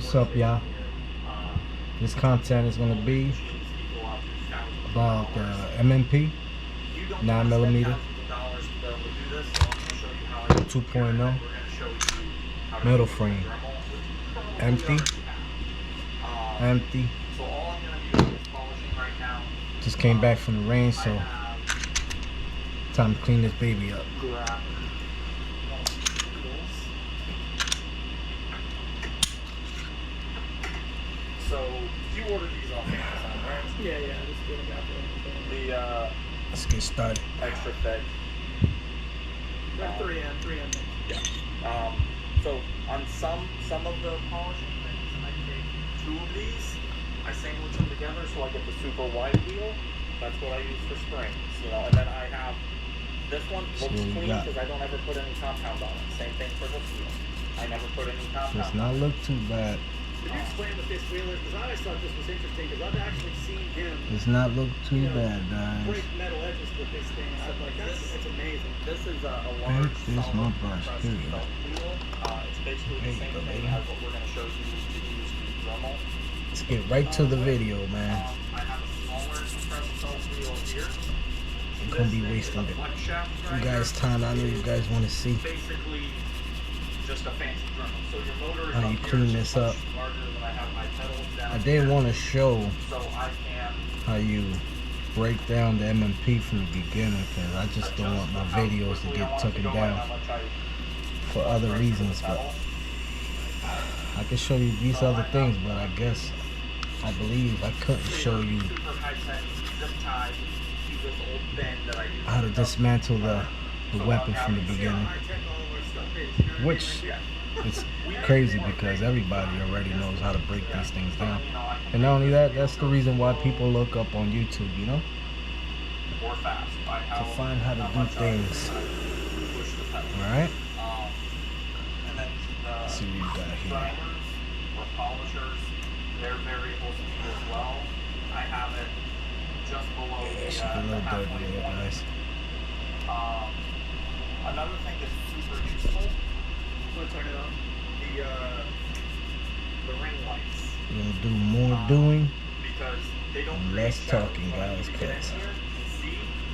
What's up, y'all? This content is going to be about the M&P 9mm 2.0 metal frame. Empty. Just came back from the rain, so time to clean this baby up. So you ordered these off Amazon, right? Yeah, I just did it out Let's get started. Extra thick. there. 3M. Yeah. So on some of the polishing things, I take 2 of these, I sandwich them together so I get the super wide wheel. That's what I use for springs, you know. And then I have this one looks clean because I don't ever put any compound on it. Same thing for this wheel. I never put any compound. Does not look too bad. Could you explain what this wheel is? Because I always thought this was interesting because I've actually seen him. Does not look too bad, guys. Break metal edges with this thing. I'm like, that's amazing. This is a large my brush. Here we go. It's basically the same thing as what we're going to show you to use the Dremel. Let's get right to the video, man. I have a smaller compressed felt wheel here. I'm gonna be wasting you guys' time. I know you guys want to see Basically, just a fancy Dremel. So your motor is how you clean this up. larger than I have my pedals down. I did want to show So I can how you break down the M&P from the beginning, because I just don't want my videos to get taken down for other reasons. But I can show you these other things, but I guess I believe I couldn't show you how to dismantle the weapon from the beginning, which is crazy because everybody already knows how to break these things down. And not only that, that's the reason why people look up on YouTube, you know, to find how to do things. Alright, let's see what we got here. They're variable speed as well. I have it just below It's a little dirty there, guys. Another thing that's super useful, Want to turn it on? the ring lights. We're gonna do more doing Because they don't and less talking, guys, because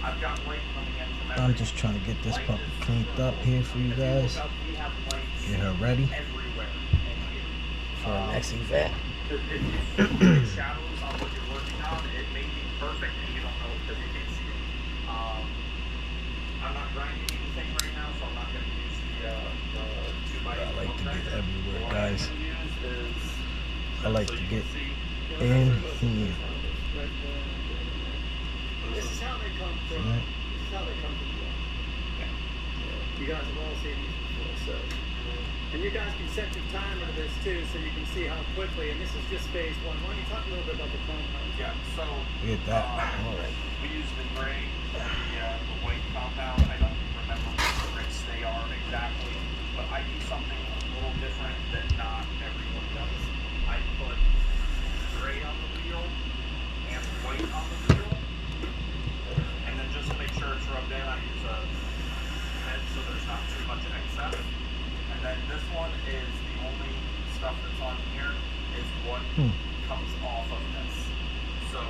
I've got light coming in from I'm just trying to get this puppy cleaned up here for you guys. We have lights Get her ready everywhere in here. for the next event. If you put shadows on what you're working on, it may be perfect and you don't know it because you can't see it. I'm not grinding anything right now, so I'm not going to use the 2x8. I like to get everywhere, What guys. I'm gonna use is, I like so to you get can see, in here. This is how they come from. Yeah. This is how they come from. You guys have all seen these before, so. And you guys can set your timer to this too, so you can see how quickly. And this is just phase 1. Why don't you talk a little bit about the compound? yeah, so Look at that. Alright. we use the gray, the white compound. I don't remember what the rates they are exactly, but I do something a little different that not everyone does. I put gray on the wheel and white on the wheel, and then just to make sure it's rubbed in, I use a head so there's not too much excess. And then this one is the only stuff that's on here is what comes off of this. So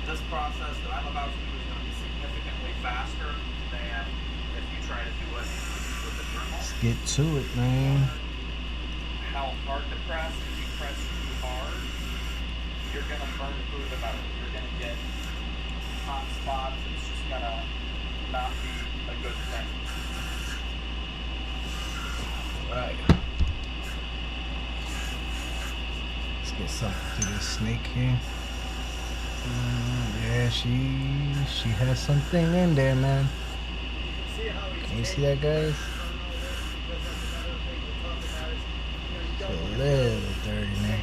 this process that I'm about to do is going to be significantly faster than if you try to do it with the Dremel. Let's get to it, man. How hard to press, if you press too hard, you're going to burn through the metal. You're going to get hot spots. It's just going to not be a good thing. Alright. Let's get something to this snake here. Yeah, she has something in there, man. Can you see that, guys? It's a little dirty, man.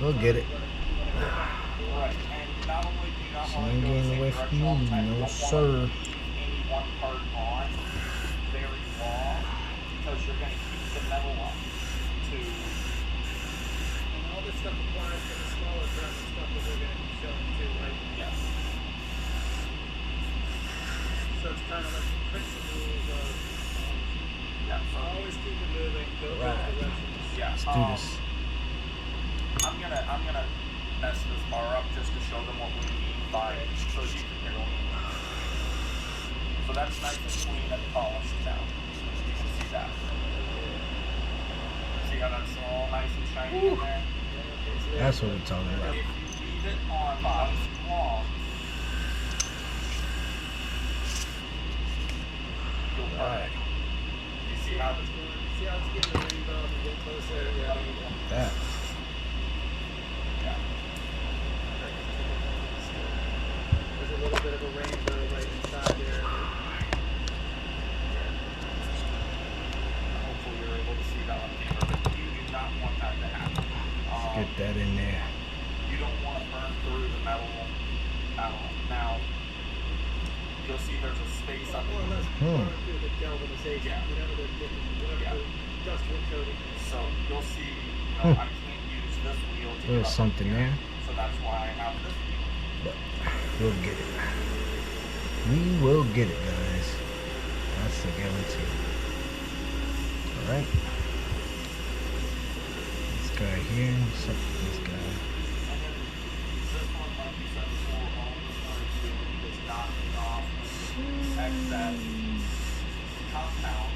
We'll get it. Right, and not only do you not She want ain't to go getting the away same from direction all the you, time, you no don't sir. want to keep any one part on very long because you're going to keep the metal up to. And all this stuff applies to the smaller dress and stuff that we're going to be showing too, right? Yes. So it's kind of like the principles of Yeah. So always keep it moving, go both Right. directions. yes. Let's do this. I'm gonna mess this bar up just to show them what we mean by so you can hear what we mean. So that's nice and clean and polished now. You can see that. See how that's all nice and shiny in there? That's what we're talking about. If you leave it on bottom long, you'll burn it. You see how it's See how it's getting the rainbow and get closer? Yeah. That. yeah. There's a little bit of a rainbow right inside there. Hopefully you're able to see that on camera, but you do not want that to happen. Get that in there. You don't want to burn through the metal at all. Now, you'll see there's a space up More or less here. burn through the galvanization, Yeah. whatever the industrial coating is. So you'll see, I can't use this wheel to There's get up something here, there. so that's why I have this wheel. But we'll get it. We will get it, guys. That's a guarantee. Alright. This guy here. What's up with this guy? And then this one, like you said before, all this one is doing is knocking off excess compound.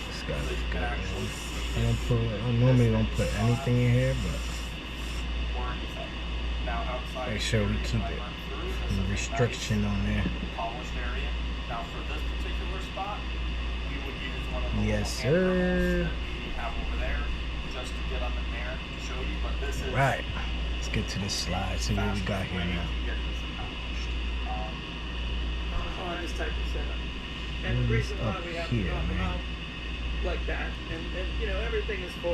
This guy So looks you can good. actually Man. see I normally don't put anything in here, but or anything. Now outside make sure we keep it. The restriction on there. polished area. Now for this particular spot, we would use one of the Yes, little hand sir. drills that we have over there just to get up in there to show you. But this is Right. Let's get to this slide. See what we got here fastest way now. to get this accomplished. On this type of setup. And the What is reason why up we have here, to knock them man? out like that, and you know, everything is for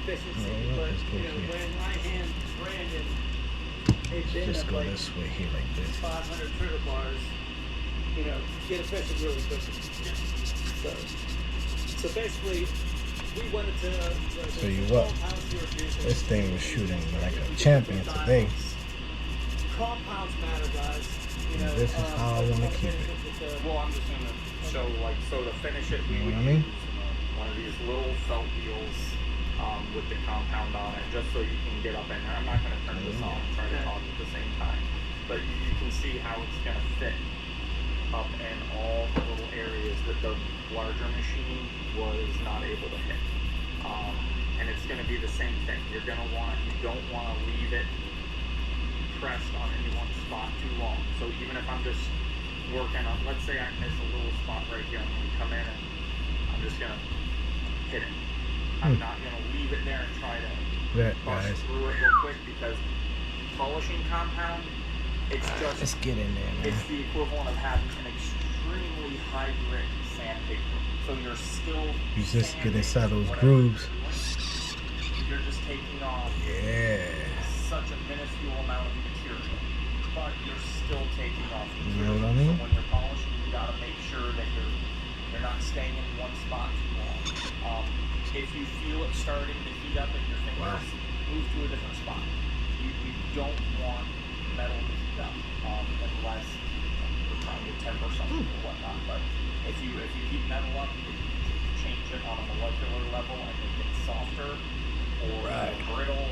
efficiency, Oh, but let's go you know, here. when I hand Brandon a bin Just of go like this way here like this. 500 trigger bars, you know, get efficient really quickly. So basically, we wanted to Tell you what, this thing was shooting like a champion today. Compounds matter, guys. You know, This is how I want to keep it. Well, I'm just going to show, like, so to finish it, we You know would what I mean? use one of these little felt wheels with the compound on it, just so you can get up in there. I'm not going to turn this on and try to talk at the same time, but you can see how it's going to fit up in all the little areas that the larger machine was not able to hit. And it's going to be the same thing. You don't want to leave it pressed on any one spot too long. So even if I'm just working on, let's say I miss a little spot right here, I'm going to come in and I'm just going to hit it. I'm not going to leave it there and try to That, bust guys. through it real quick, because polishing compound, it's Let's just, get in there, man. it's the equivalent of having an extremely high grit sandpaper. So you're still You just get inside those sandpapering grooves. whatever you're doing. You're just taking off Yeah. such a minuscule amount of material, but you're still taking off You material. know what I mean? So when you're polishing, you gotta make sure that you're not staying in one spot too long. If you feel it starting to heat up in your fingers, Wow. move to a different spot. You don't want metal to heat up unless you're trying to temper something or whatnot. But if you heat metal up, you can change it on a molecular level and make it softer or Right. brittle.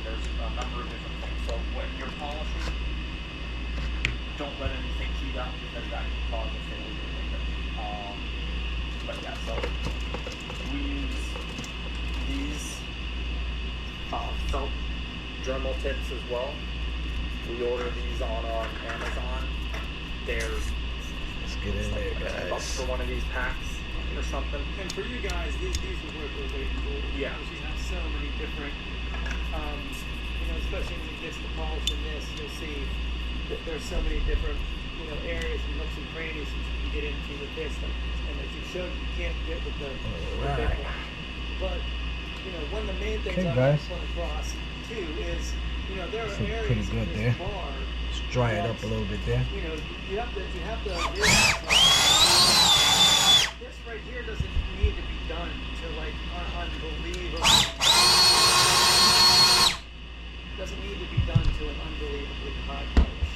There's a number of different things. So when you're polishing, don't let anything heat up, because that can cause a failure later. But yeah, so we use these felt Dremel tips as well. We order these on Amazon. There's Let's get in there, $10 guys. for one of these packs or something. And for you guys, these are worth the weight in gold. Yeah. Because you have so many different, you know, especially when it gets to polishing this, you'll see that there's so many different, you know, areas and nooks and crannies that you can get into with this. And as you showed, you can't get with the big Alright. one. But, you know, one of the main things Okay, I guys. want to across too is, you know, there are Looking areas pretty good in there. this bar, Let's dry it up a little bit there. you know, you have to realize this right here doesn't need to be done to like unbelievable. Doesn't need to be done to an unbelievably high polish.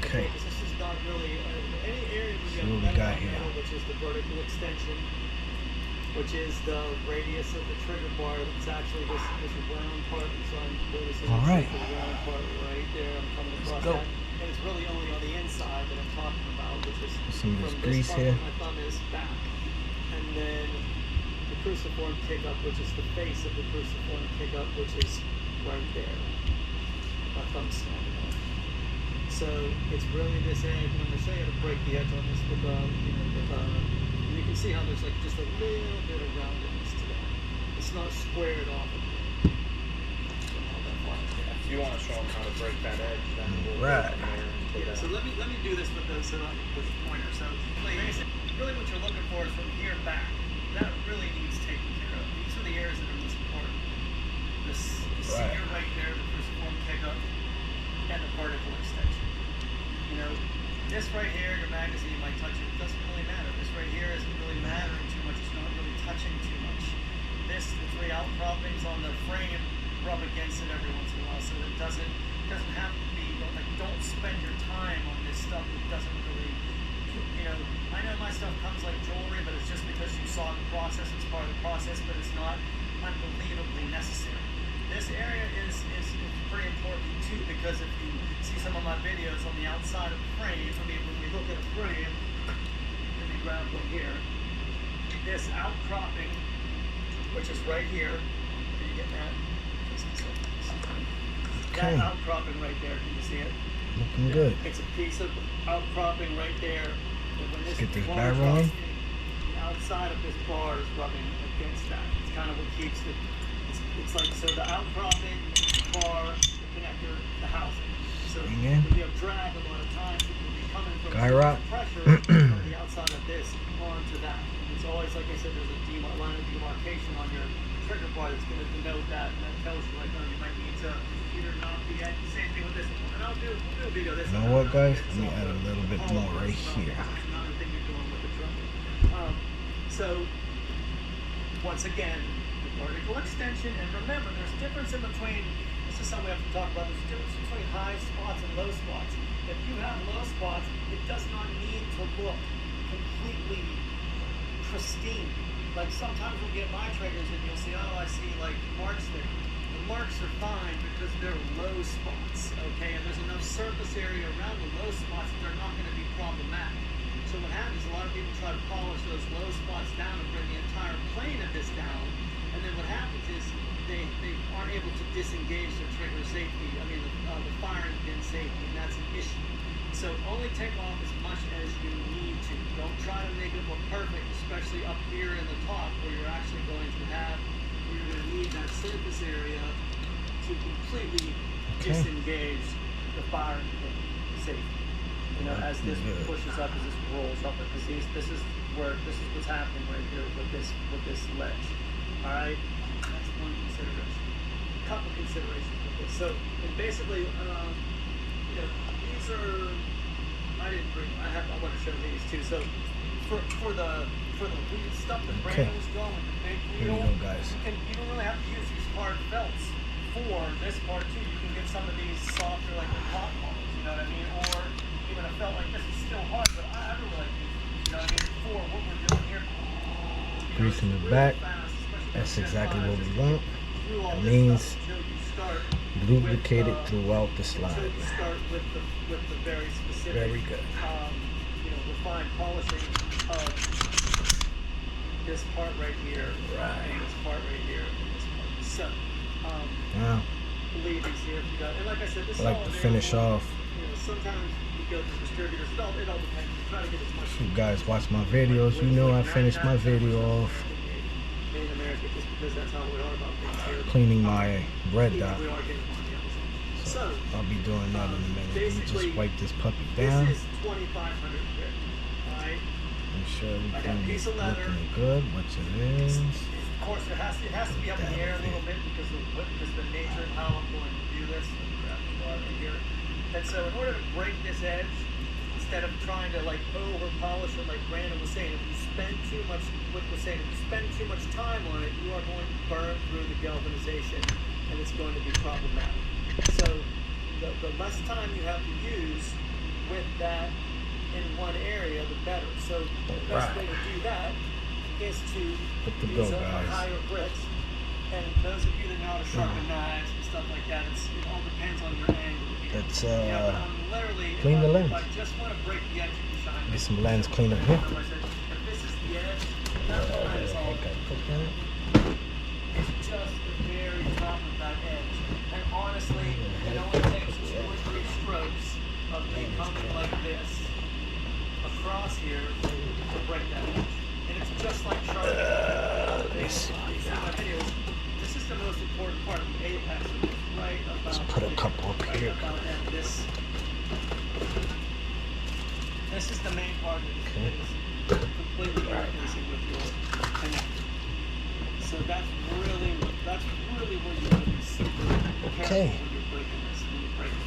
Okay. Because this is not really any area where you See have what we metal got on here. metal, which is the vertical extension. which is the radius of the trigger bar. It's actually this round part. So I'm noticing All right. the round part right there. I'm coming across go. that. And it's really only on the inside that I'm talking about, which is Some of this from grease this part here. where my thumb is back. And then the cruciform kick-up, which is the face of the cruciform kick-up, which is right there. My thumb's snapping off. So it's really this edge, and I'm going to show you how to break the edge on this with, and you can see how there's like just a little bit of roundedness to that. It's not squared off of it. If you want to show them how to break that edge, then we'll Right. go from there into Yeah, that. so let me do this with the pointer. So basically, really what you're looking for is from here back. That really needs taken care of. These are the areas that are most important. The senior right there, the cruciform kick-up, and the particle extension. You know, this right here, your magazine might touch it. It doesn't really matter. This right here isn't really mattering too much. It's not really touching too much. The three outcroppings on the frame rub against it every once in a while, so it doesn't have to be. Don't spend your time on this stuff that doesn't really. You know, I know my stuff comes like jewelry, but it's just because you saw the process. It's part of the process, but it's not unbelievably necessary. This area is pretty important too, because if you see some of my videos on the outside of the frame, I mean, when we look at a frame, let me grab one here. This outcropping, which is right here, can you get that? Okay. That outcropping right there, can you see it? Looking good. It's a piece of outcropping right there. And when Let's get this bar bar drops rolling. in, the outside of this bar is rubbing against that. It's kind of what keeps it. It's like, so the outcropping, bar, the connector, the housing. So Again. when you have drag, a lot of times it will be coming from Guy rock. pressure from the outside of this onto that. And it's always, like I said, there's a line of demarcation on your trigger bar that's going to denote that, and that tells you, like, oh, you might need to either knock the edge. Same thing with this one. And we'll do a video of this. You know what, guys? Let me add a little bit more right here. That's another thing you're doing with the drum. So, once again, the particle extension, and remember, there's a difference in between, this is something we have to talk about, there's a difference between high spots and low spots. If you have low spots, it does not need to look completely pristine. Like sometimes we'll get my triggers and you'll see, oh, I see like marks there. The marks are fine because they're low spots, okay? And there's enough surface area around the low spots that they're not going to be problematic. So what happens, a lot of people try to polish those low spots down and bring the entire plane of this down. And then what happens is they aren't able to disengage their trigger safety, the firing pin safety, and that's an issue. So only take off as much as you need to. Don't try to make it look perfect, especially up here in the top where you're actually going to need that surface area to completely disengage the firing pin safety. You know, as this pushes up, as this rolls up, because this is what's happening right here with this ledge. All right, that's one consideration. A couple considerations with this. So, and basically, these are. I want to show these too. So, for the stuff that Brandon was going with the big Here wheel, we go, guys. you don't really have to use these hard felts for this part too. You can get some of these softer, like the hot balls. You know what I mean? Or even a felt like this is still hard, but I really like these. You know what I mean? For what we're doing here. Grease in the back. That's exactly what we want. That means lubricate it throughout the slide. Until you start with the very specific, Very good. Refined polishing of this part right here, Right. and this part right here, and this part. So, Wow. leave these here if you got. And like I said, this I is like all to finish available. off. Sometimes you go to distributors. It all depends. You try to get as much. If you guys watch my videos, you know I finish my video off Made in America, just because that's how we are about things here. cleaning my bread Even dot. we are getting money on this. So So, I'll be doing that in a minute. Let me basically, just wipe this puppy down. this is 2,500 grit. Alright? Make sure I got a everything piece is of leather. looking good, which it is. Of course, it has to be up in the air a little bit because of the nature of how I'm going to do this. Let me grab the bar right here. And so, in order to break this edge, instead of trying to like over polish it, like Brandon was saying, if you spend too much time on it, you are going to burn through the galvanization, and it's going to be problematic. So, the less time you have to use with that in one area, the better. So, the best way to do that is to Good to use go, a guys. higher grit. And those of you that know how to sharpen knives and stuff like that, it all depends on your angle. Let's But I'm literally, clean the lens. if I just want to break the edge, you can shine. Get some lens cleaner here. If this is the edge, that line is all. It's just the very top of that edge. And honestly, it only takes 2 or 3 strokes of me coming like this across here to break that edge. And it's just like sharpening. You see my videos. This is the most important part of the apex. Right about. Let's put a couple up right here. about at this. This is the main part of it. Okay. Is completely interfacing with your connector. So that's really where you want to be super Okay. careful when you're breaking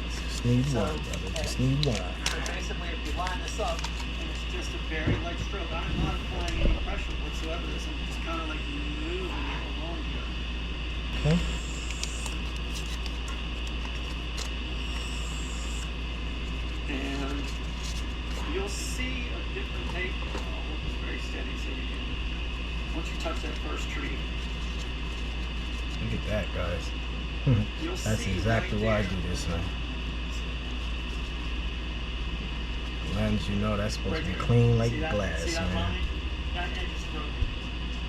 this. Just need one, brother. Just need one. So basically, if you line this up, and it's just a very light stroke, I'm not applying any pressure whatsoever. I'm just kind of like moving it along here. Okay. And you'll see a different tape. I'll hold this very steady so you can, once you touch that first tree, Look at that, guys. you'll That's see exactly why I right do this now. Lens, you know that's supposed to be clean like see that, glass, see that man. line? That edge is broken.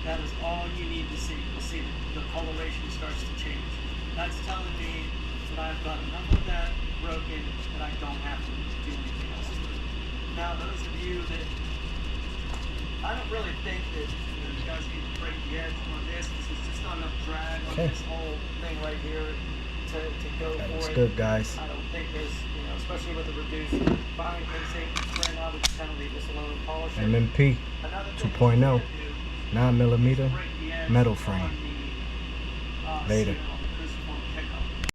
That is all you need to see. You'll see the coloration starts to change. That's telling me that I've got enough of that broken that I don't have to do anything else to it. Now, those of you that, I don't really think that you guys need to break the edge on this because there's just not enough drag on Okay. this whole thing right here to go That for looks it. good, guys. I don't think there's, especially with the reduced buying instinct, right now we just kind of leave this alone and polish it. M&P Another thing 2.0, that you can do 9mm is break the edge metal on frame. the, Later. seal.